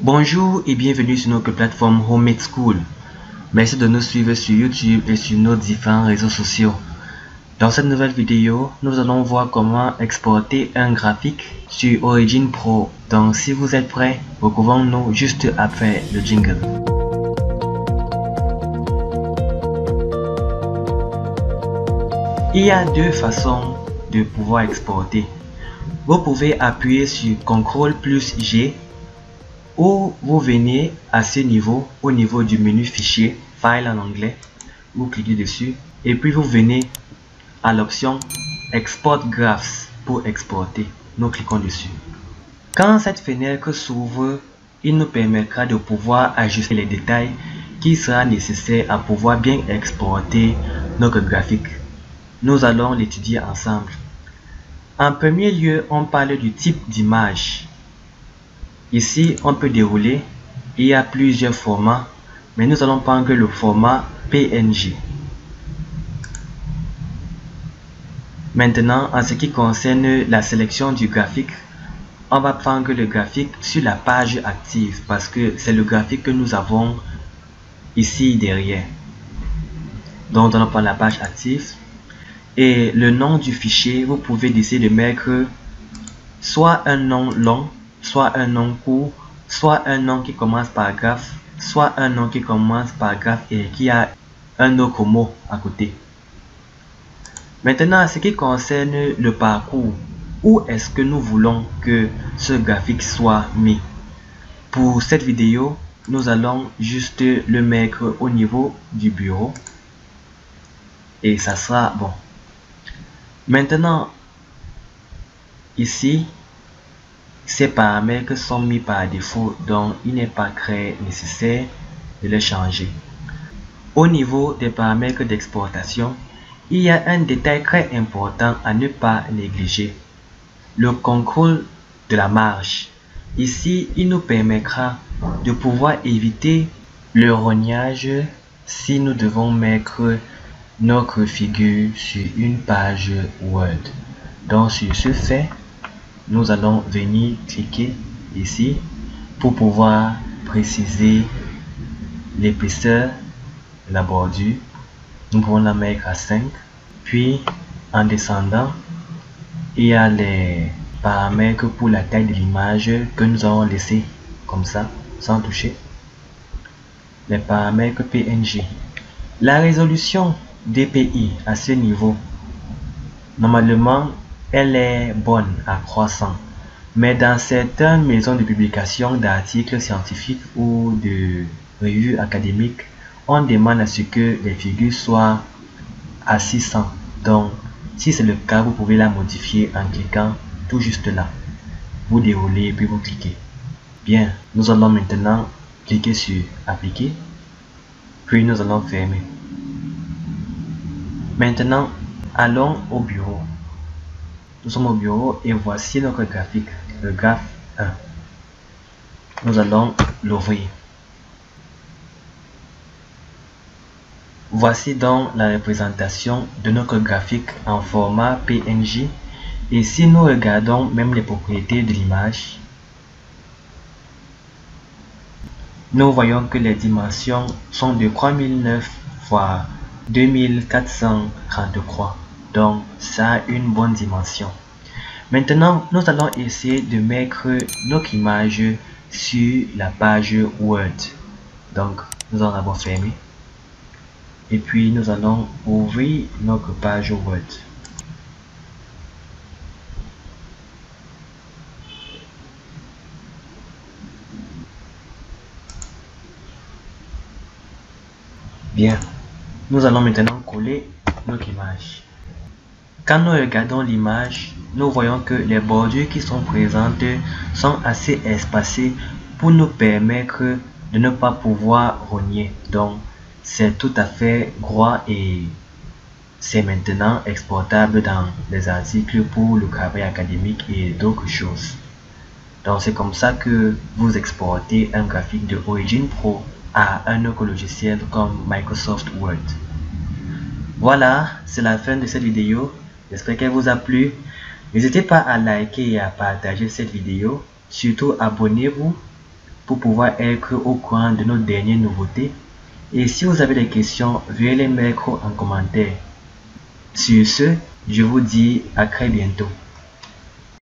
Bonjour et bienvenue sur notre plateforme Homemade School. Merci de nous suivre sur YouTube et sur nos différents réseaux sociaux. Dans cette nouvelle vidéo, nous allons voir comment exporter un graphique sur Origin Pro. Donc si vous êtes prêts, retrouvons-nous juste après le jingle. Il y a deux façons de pouvoir exporter. Vous pouvez appuyer sur CTRL plus G ou vous venez à ce niveau, au niveau du menu fichier, File en anglais, vous cliquez dessus et puis vous venez à l'option Export Graphs pour exporter. Nous cliquons dessus. Quand cette fenêtre s'ouvre, il nous permettra de pouvoir ajuster les détails qui sera nécessaire à pouvoir bien exporter notre graphique. Nous allons l'étudier ensemble. En premier lieu, on parle du type d'image. Ici, on peut dérouler. Il y a plusieurs formats, mais nous allons prendre le format PNG. Maintenant, en ce qui concerne la sélection du graphique, on va prendre le graphique sur la page active parce que c'est le graphique que nous avons ici derrière. Donc, on va prendre la page active. Et le nom du fichier, vous pouvez décider de mettre soit un nom long, soit un nom court, soit un nom qui commence par graphe, soit un nom qui commence par graphe et qui a un autre mot à côté. Maintenant, en ce qui concerne le parcours, où est-ce que nous voulons que ce graphique soit mis? Pour cette vidéo, nous allons juste le mettre au niveau du bureau et ça sera bon. Maintenant, ici, ces paramètres sont mis par défaut, donc il n'est pas très nécessaire de les changer. Au niveau des paramètres d'exportation, il y a un détail très important à ne pas négliger. Le contrôle de la marge. Ici, il nous permettra de pouvoir éviter le rognage si nous devons mettre notre figure sur une page Word. Donc sur ce fait, nous allons venir cliquer ici pour pouvoir préciser l'épaisseur de la bordure. Nous pouvons la mettre à 5. Puis en descendant, il y a les paramètres pour la taille de l'image que nous allons laisser comme ça sans toucher. Les paramètres PNG. La résolution DPI à ce niveau, normalement elle est bonne à 300, mais dans certaines maisons de publication d'articles scientifiques ou de revues académiques, on demande à ce que les figures soient à 600. Donc si c'est le cas, vous pouvez la modifier en cliquant tout juste là. Vous déroulez puis vous cliquez. Bien, nous allons maintenant cliquer sur appliquer, puis nous allons fermer. Maintenant, allons au bureau. Nous sommes au bureau et voici notre graphique, le graphe 1. Nous allons l'ouvrir. Voici donc la représentation de notre graphique en format PNG. Et si nous regardons même les propriétés de l'image, nous voyons que les dimensions sont de 3009 x 2433. Donc ça a une bonne dimension. Maintenant, nous allons essayer de mettre notre image sur la page Word. Donc nous allons d'abord fermer. Et puis nous allons ouvrir notre page Word. Bien, nous allons maintenant coller notre image. Quand nous regardons l'image, nous voyons que les bordures qui sont présentes sont assez espacées pour nous permettre de ne pas pouvoir rogner. Donc, c'est tout à fait droit et c'est maintenant exportable dans les articles pour le travail académique et d'autres choses. Donc, c'est comme ça que vous exportez un graphique de Origin Pro à un autre logiciel comme Microsoft Word. Voilà, c'est la fin de cette vidéo. J'espère qu'elle vous a plu. N'hésitez pas à liker et à partager cette vidéo. Surtout, abonnez-vous pour pouvoir être au courant de nos dernières nouveautés. Et si vous avez des questions, veuillez les mettre en commentaire. Sur ce, je vous dis à très bientôt.